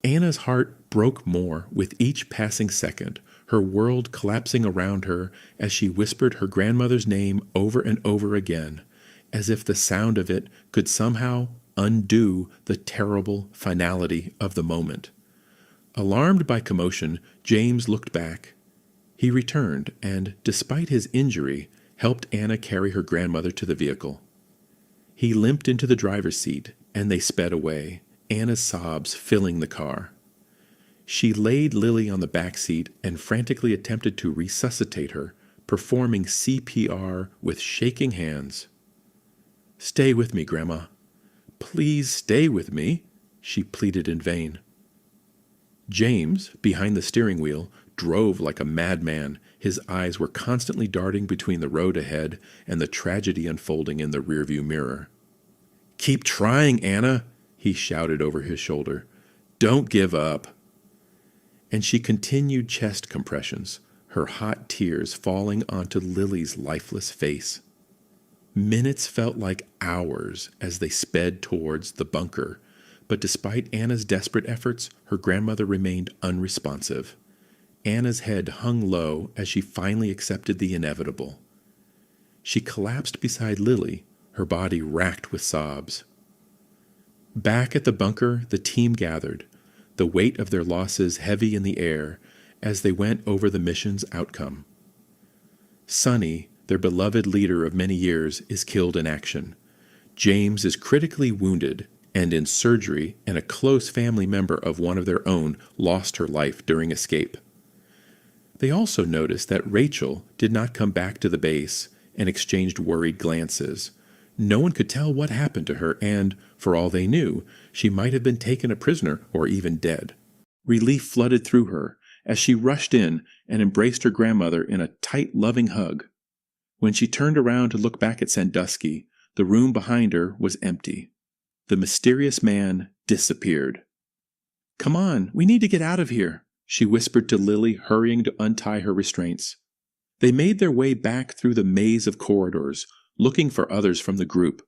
Anna's heart broke more with each passing second, her world collapsing around her as she whispered her grandmother's name over and over again, as if the sound of it could somehow undo the terrible finality of the moment. Alarmed by commotion, James looked back. He returned and, despite his injury, helped Anna carry her grandmother to the vehicle. He limped into the driver's seat, and they sped away, Anna's sobs filling the car. She laid Lily on the back seat and frantically attempted to resuscitate her, performing CPR with shaking hands. "Stay with me, Grandma. Please stay with me," she pleaded in vain. James, behind the steering wheel, drove like a madman. His eyes were constantly darting between the road ahead and the tragedy unfolding in the rearview mirror. "Keep trying, Anna," he shouted over his shoulder. "Don't give up." And she continued chest compressions, her hot tears falling onto Lily's lifeless face. Minutes felt like hours as they sped towards the bunker, but despite Anna's desperate efforts, her grandmother remained unresponsive. Anna's head hung low as she finally accepted the inevitable. She collapsed beside Lily, her body racked with sobs. Back at the bunker, the team gathered, the weight of their losses heavy in the air as they went over the mission's outcome. Sonny, their beloved leader of many years, is killed in action. James is critically wounded and in surgery, and a close family member of one of their own lost her life during escape. They also noticed that Rachel did not come back to the base and exchanged worried glances. No one could tell what happened to her, and, for all they knew, she might have been taken a prisoner or even dead. Relief flooded through her as she rushed in and embraced her grandmother in a tight, loving hug. When she turned around to look back at Sandusky, the room behind her was empty. The mysterious man disappeared. "Come on, we need to get out of here," she whispered to Lily, hurrying to untie her restraints. They made their way back through the maze of corridors, looking for others from the group.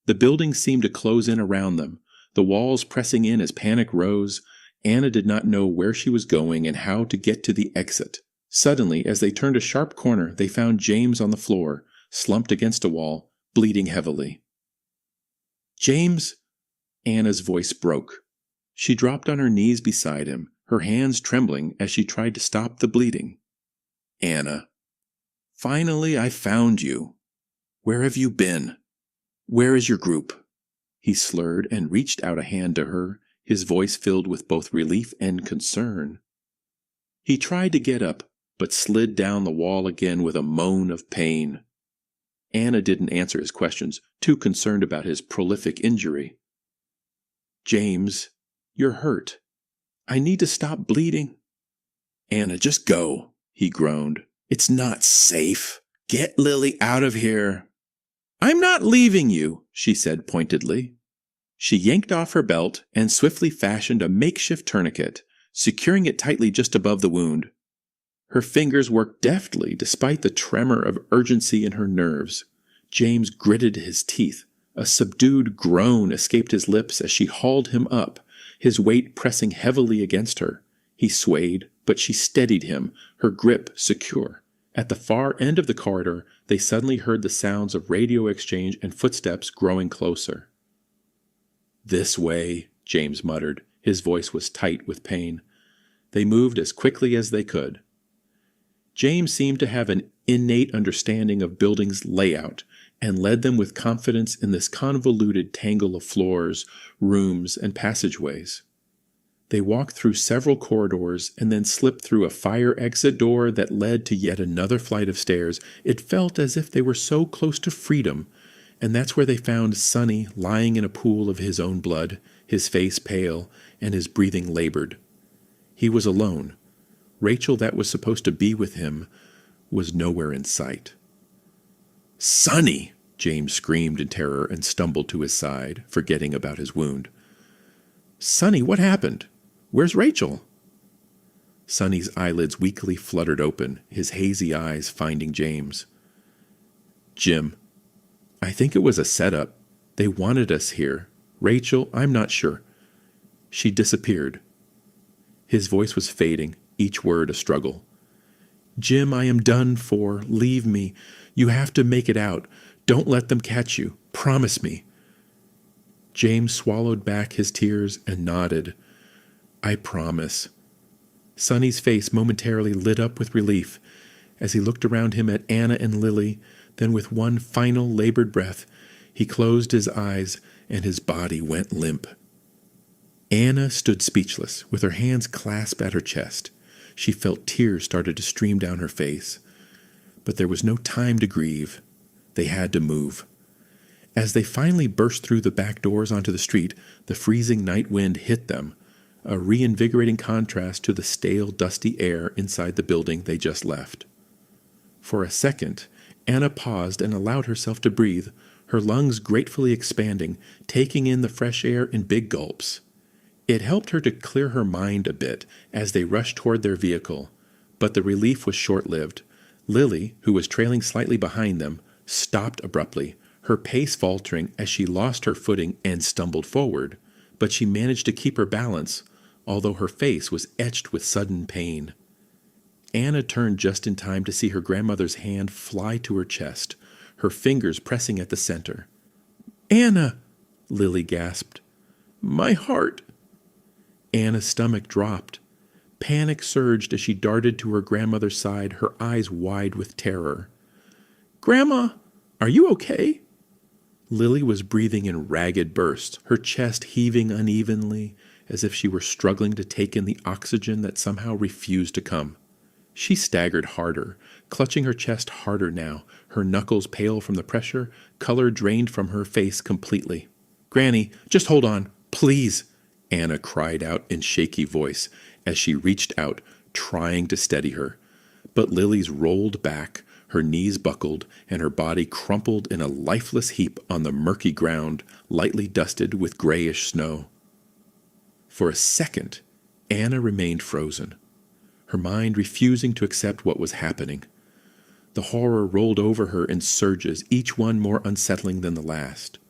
The building seemed to close in around them, the walls pressing in as panic rose. Anna did not know where she was going and how to get to the exit. Suddenly, as they turned a sharp corner, they found James on the floor, slumped against a wall, bleeding heavily. "James!" Anna's voice broke. She dropped on her knees beside him, her hands trembling as she tried to stop the bleeding. "Anna, finally I found you. Where have you been? Where is your group?" He slurred and reached out a hand to her, his voice filled with both relief and concern. He tried to get up, but slid down the wall again with a moan of pain. Anna didn't answer his questions, too concerned about his prolific injury. "James, you're hurt. I need to stop bleeding." "Anna, just go," he groaned. "It's not safe. Get Lily out of here." "I'm not leaving you," she said pointedly. She yanked off her belt and swiftly fashioned a makeshift tourniquet, securing it tightly just above the wound. Her fingers worked deftly despite the tremor of urgency in her nerves. James gritted his teeth. A subdued groan escaped his lips as she hauled him up, his weight pressing heavily against her. He swayed, but she steadied him, her grip secure. At the far end of the corridor, they suddenly heard the sounds of radio exchange and footsteps growing closer. "This way," James muttered. His voice was tight with pain. They moved as quickly as they could. James seemed to have an innate understanding of buildings' layout and led them with confidence in this convoluted tangle of floors, rooms, and passageways. They walked through several corridors and then slipped through a fire exit door that led to yet another flight of stairs. It felt as if they were so close to freedom, and that's where they found Sonny lying in a pool of his own blood, his face pale and his breathing labored. He was alone. Rachel, that was supposed to be with him, was nowhere in sight. "Sonny!" James screamed in terror and stumbled to his side, forgetting about his wound. "Sonny, what happened? Where's Rachel?" Sonny's eyelids weakly fluttered open, his hazy eyes finding James. "Jim, I think it was a setup. They wanted us here. Rachel, I'm not sure. She disappeared. His voice was fading, each word a struggle. "Jim, I am done for. Leave me. You have to make it out. Don't let them catch you. Promise me." James swallowed back his tears and nodded. "I promise." Sonny's face momentarily lit up with relief as he looked around him at Anna and Lily. Then with one final labored breath, he closed his eyes and his body went limp. Anna stood speechless, with her hands clasped at her chest. She felt tears started to stream down her face. But there was no time to grieve. They had to move. As they finally burst through the back doors onto the street, the freezing night wind hit them, a reinvigorating contrast to the stale, dusty air inside the building they just left. For a second, Anna paused and allowed herself to breathe, her lungs gratefully expanding, taking in the fresh air in big gulps. It helped her to clear her mind a bit as they rushed toward their vehicle, but the relief was short-lived. Lily, who was trailing slightly behind them, stopped abruptly, her pace faltering as she lost her footing and stumbled forward, but she managed to keep her balance, although her face was etched with sudden pain. Anna turned just in time to see her grandmother's hand fly to her chest, her fingers pressing at the center. "Anna!" Lily gasped. "My heart!" Anna's stomach dropped. Panic surged as she darted to her grandmother's side, her eyes wide with terror. "Grandma, are you okay?" Lily was breathing in ragged bursts, her chest heaving unevenly, as if she were struggling to take in the oxygen that somehow refused to come. She staggered harder, clutching her chest harder now, her knuckles pale from the pressure, color drained from her face completely. "Granny, just hold on, please," Anna cried out in shaky voice as she reached out, trying to steady her. But Lily's rolled back, her knees buckled, and her body crumpled in a lifeless heap on the murky ground, lightly dusted with grayish snow. For a second, Anna remained frozen, her mind refusing to accept what was happening. The horror rolled over her in surges, each one more unsettling than the last.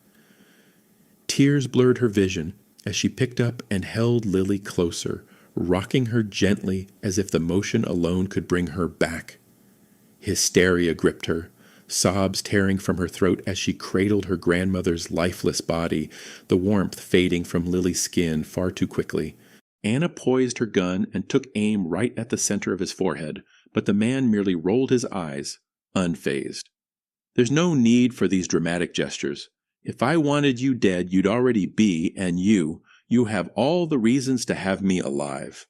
Tears blurred her vision as she picked up and held Lily closer, rocking her gently as if the motion alone could bring her back. Hysteria gripped her, sobs tearing from her throat as she cradled her grandmother's lifeless body, the warmth fading from Lily's skin far too quickly. Anna poised her gun and took aim right at the center of his forehead, but the man merely rolled his eyes, unfazed. "There's no need for these dramatic gestures. If I wanted you dead, you'd already be, and you have all the reasons to have me alive."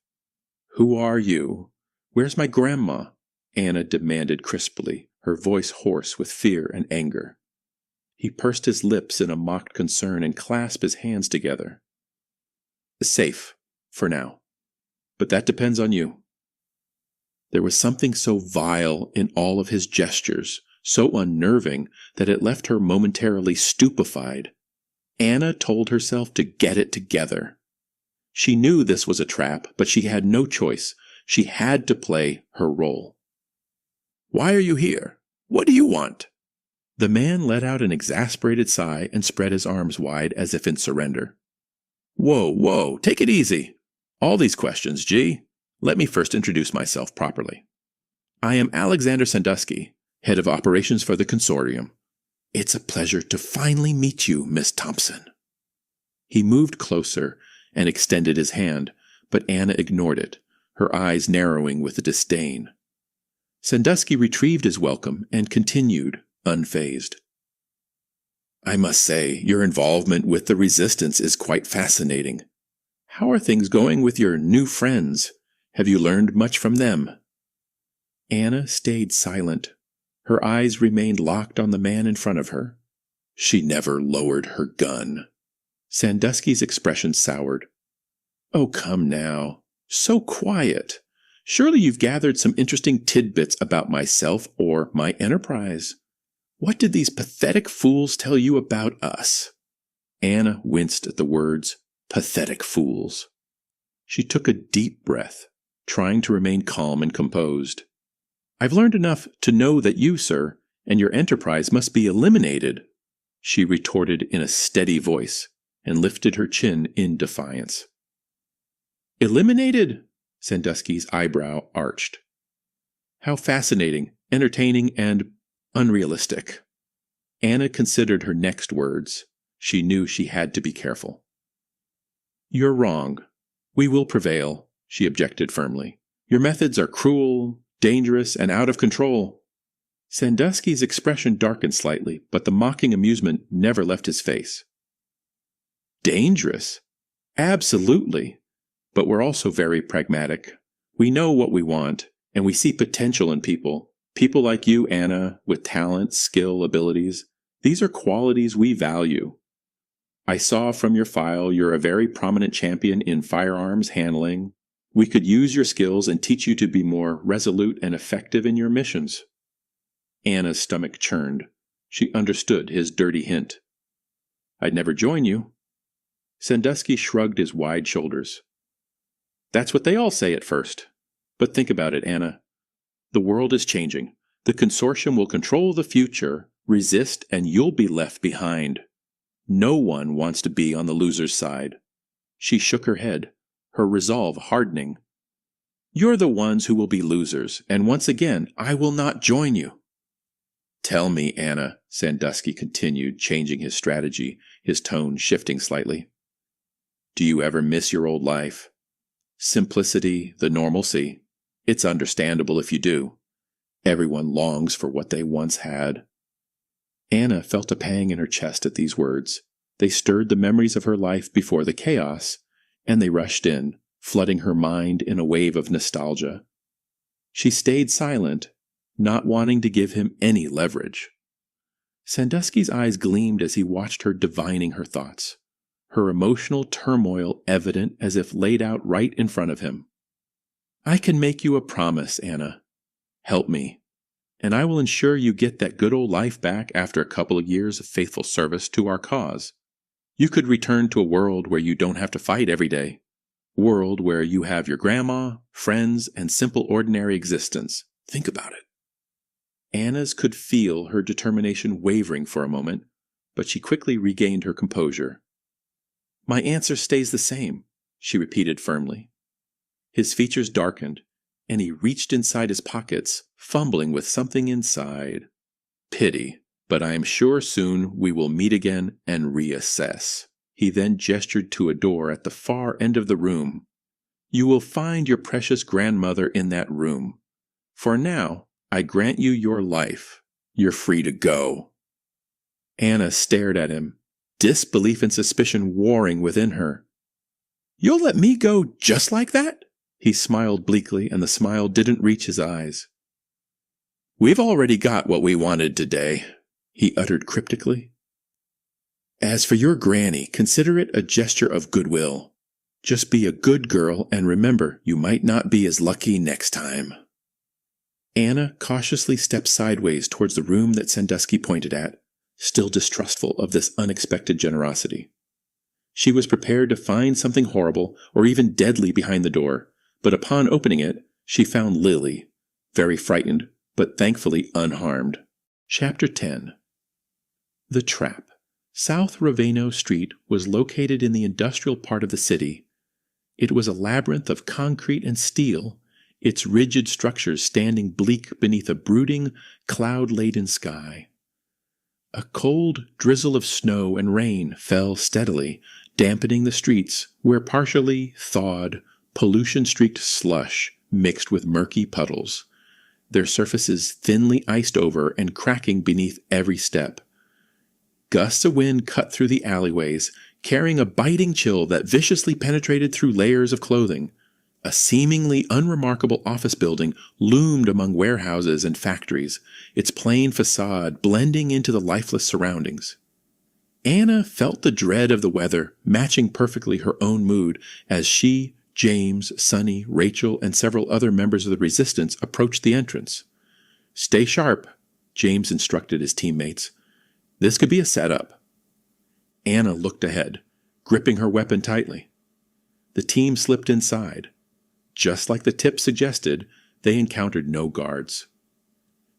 "Who are you? Where's my grandma?" Anna demanded crisply, her voice hoarse with fear and anger. He pursed his lips in a mock concern and clasped his hands together. "Safe, for now. But that depends on you." There was something so vile in all of his gestures, so unnerving, that it left her momentarily stupefied. Anna told herself to get it together. She knew this was a trap, but she had no choice. She had to play her role. "Why are you here? What do you want?" The man let out an exasperated sigh and spread his arms wide as if in surrender. Whoa, take it easy. All these questions, G. Let me first introduce myself properly. I am Alexander Sandusky, head of operations for the Consortium. It's a pleasure to finally meet you, Miss Thompson. He moved closer and extended his hand, but Anna ignored it, her eyes narrowing with disdain. Sandusky retrieved his welcome and continued, unfazed. I must say, your involvement with the Resistance is quite fascinating. How are things going with your new friends? Have you learned much from them? Anna stayed silent. Her eyes remained locked on the man in front of her. She never lowered her gun. Sandusky's expression soured. Oh, come now. So quiet. Surely you've gathered some interesting tidbits about myself or my enterprise. What did these pathetic fools tell you about us? Anna winced at the words, pathetic fools. She took a deep breath, trying to remain calm and composed. I've learned enough to know that you, sir, and your enterprise must be eliminated, she retorted in a steady voice, and lifted her chin in defiance. Eliminated? Sandusky's eyebrow arched. How fascinating, entertaining, and unrealistic. Anna considered her next words. She knew she had to be careful. You're wrong. We will prevail, she objected firmly. Your methods are cruel, dangerous, and out of control. Sandusky's expression darkened slightly, but the mocking amusement never left his face. Dangerous? Absolutely. But we're also very pragmatic. We know what we want, and we see potential in people. People like you, Anna, with talent, skill, abilities. These are qualities we value. I saw from your file you're a very prominent champion in firearms handling. We could use your skills and teach you to be more resolute and effective in your missions. Anna's stomach churned. She understood his dirty hint. I'd never join you. Sandusky shrugged his wide shoulders. That's what they all say at first. But think about it, Anna. The world is changing. The Consortium will control the future, resist, and you'll be left behind. No one wants to be on the loser's side. She shook her head, her resolve hardening. You're the ones who will be losers, and once again, I will not join you. Tell me, Anna, Sandusky continued, changing his strategy, his tone shifting slightly. Do you ever miss your old life? Simplicity, the normalcy. It's understandable if you do. Everyone longs for what they once had. Anna felt a pang in her chest at these words. They stirred the memories of her life before the chaos, and they rushed in, flooding her mind in a wave of nostalgia. She stayed silent, not wanting to give him any leverage. Sandusky's eyes gleamed as he watched her divining her thoughts, her emotional turmoil evident as if laid out right in front of him. I can make you a promise, Anna. Help me, and I will ensure you get that good old life back after a couple of years of faithful service to our cause. You could return to a world where you don't have to fight every day. World where you have your grandma, friends, and simple ordinary existence. Think about it. Anna's could feel her determination wavering for a moment, but she quickly regained her composure. My answer stays the same, she repeated firmly. His features darkened, and he reached inside his pockets, fumbling with something inside. Pity, but I am sure soon we will meet again and reassess. He then gestured to a door at the far end of the room. You will find your precious grandmother in that room. For now, I grant you your life. You're free to go. Anna stared at him, disbelief and suspicion warring within her. You'll let me go just like that? He smiled bleakly, and the smile didn't reach his eyes. We've already got what we wanted today, he uttered cryptically. As for your granny, consider it a gesture of goodwill. Just be a good girl, and remember, you might not be as lucky next time. Anna cautiously stepped sideways towards the room that Sandusky pointed at, still distrustful of this unexpected generosity. She was prepared to find something horrible or even deadly behind the door, but upon opening it, she found Lily, very frightened, but thankfully unharmed. Chapter 10. The Trap. South Raveno Street was located in the industrial part of the city. It was a labyrinth of concrete and steel, its rigid structures standing bleak beneath a brooding, cloud-laden sky. A cold drizzle of snow and rain fell steadily, dampening the streets where partially thawed, pollution-streaked slush mixed with murky puddles, their surfaces thinly iced over and cracking beneath every step. Gusts of wind cut through the alleyways, carrying a biting chill that viciously penetrated through layers of clothing. A seemingly unremarkable office building loomed among warehouses and factories, its plain facade blending into the lifeless surroundings. Anna felt the dread of the weather, matching perfectly her own mood as she, James, Sonny, Rachel, and several other members of the resistance approached the entrance. Stay sharp, James instructed his teammates. This could be a setup. Anna looked ahead, gripping her weapon tightly. The team slipped inside. Just like the tip suggested, they encountered no guards.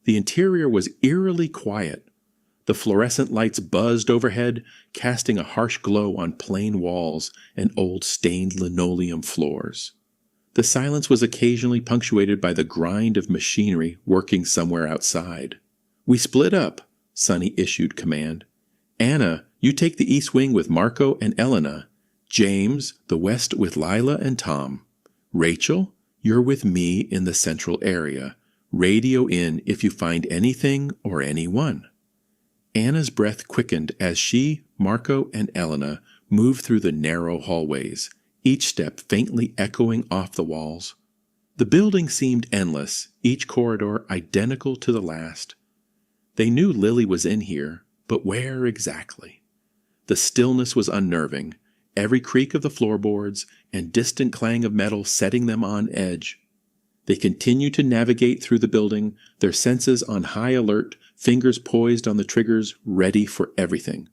The interior was eerily quiet. The fluorescent lights buzzed overhead, casting a harsh glow on plain walls and old stained linoleum floors. The silence was occasionally punctuated by the grind of machinery working somewhere outside. "We split up," Sonny issued command. "Anna, you take the east wing with Marco and Elena. James, the west with Lila and Tom. Rachel, you're with me in the central area. Radio in if you find anything or anyone." Anna's breath quickened as she, Marco, and Elena moved through the narrow hallways, each step faintly echoing off the walls. The building seemed endless, each corridor identical to the last. They knew Lily was in here, but where exactly? The stillness was unnerving, every creak of the floorboards and distant clang of metal setting them on edge. They continued to navigate through the building, their senses on high alert, fingers poised on the triggers, ready for everything.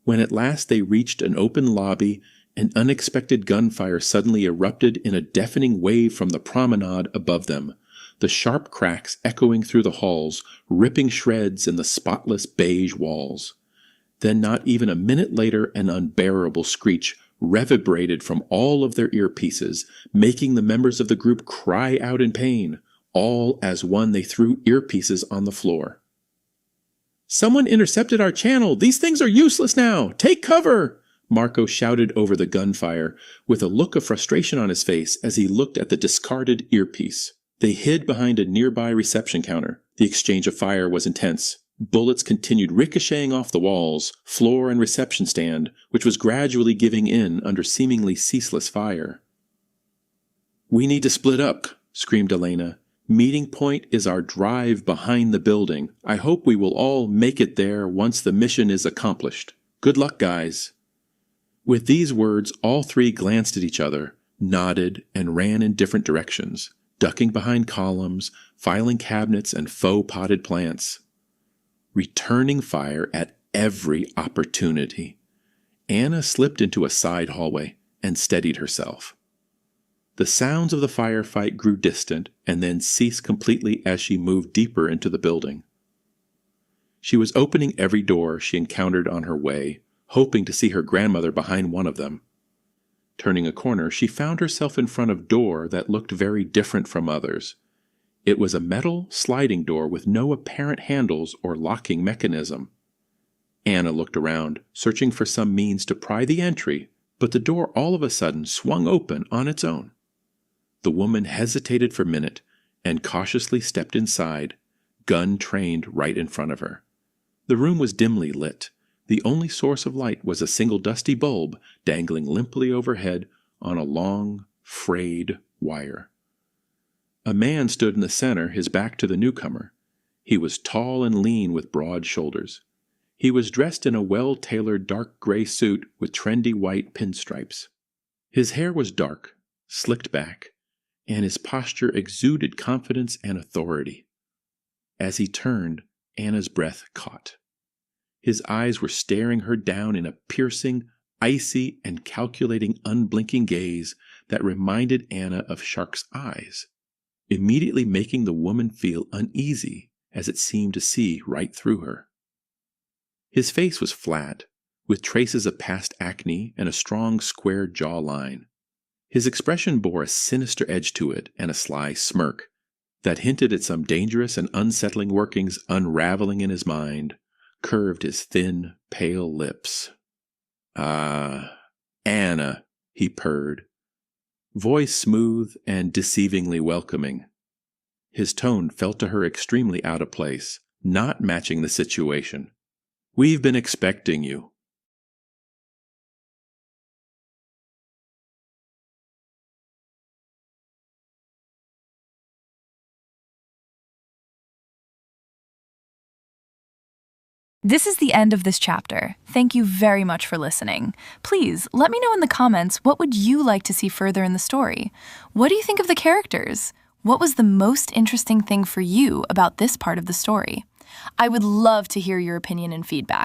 When at last they reached an open lobby, an unexpected gunfire suddenly erupted in a deafening wave from the promenade above them, the sharp cracks echoing through the halls, ripping shreds in the spotless beige walls. Then not even a minute later an unbearable screech reverberated from all of their earpieces, making the members of the group cry out in pain. All as one they threw earpieces on the floor. "Someone intercepted our channel! These things are useless now! Take cover!" Marco shouted over the gunfire, with a look of frustration on his face as he looked at the discarded earpiece. They hid behind a nearby reception counter. The exchange of fire was intense. Bullets continued ricocheting off the walls, floor, and reception stand, which was gradually giving in under seemingly ceaseless fire. "We need to split up," screamed Elena. "Meeting point is our drive behind the building. I hope we will all make it there once the mission is accomplished. Good luck, guys." With these words, all three glanced at each other, nodded, and ran in different directions, ducking behind columns, filing cabinets, and faux potted plants. Returning fire at every opportunity. Anna slipped into a side hallway and steadied herself. The sounds of the firefight grew distant and then ceased completely as she moved deeper into the building. She was opening every door she encountered on her way, hoping to see her grandmother behind one of them. Turning a corner, she found herself in front of a door that looked very different from others. It was a metal sliding door with no apparent handles or locking mechanism. Anna looked around, searching for some means to pry the entry, but the door all of a sudden swung open on its own. The woman hesitated for a minute and cautiously stepped inside, gun trained right in front of her. The room was dimly lit. The only source of light was a single dusty bulb dangling limply overhead on a long, frayed wire. A man stood in the center, his back to the newcomer. He was tall and lean with broad shoulders. He was dressed in a well-tailored dark gray suit with trendy white pinstripes. His hair was dark, slicked back, and his posture exuded confidence and authority. As he turned, Anna's breath caught. His eyes were staring her down in a piercing, icy, and calculating unblinking gaze that reminded Anna of shark's eyes, immediately making the woman feel uneasy as it seemed to see right through her. His face was flat, with traces of past acne and a strong square jawline. His expression bore a sinister edge to it and a sly smirk that hinted at some dangerous and unsettling workings unraveling in his mind, curved his thin, pale lips. "Ah, Anna," he purred, voice smooth and deceivingly welcoming. His tone felt to her extremely out of place, not matching the situation. "We've been expecting you." This is the end of this chapter. Thank you very much for listening. Please let me know in the comments, what would you like to see further in the story? What do you think of the characters? What was the most interesting thing for you about this part of the story? I would love to hear your opinion and feedback.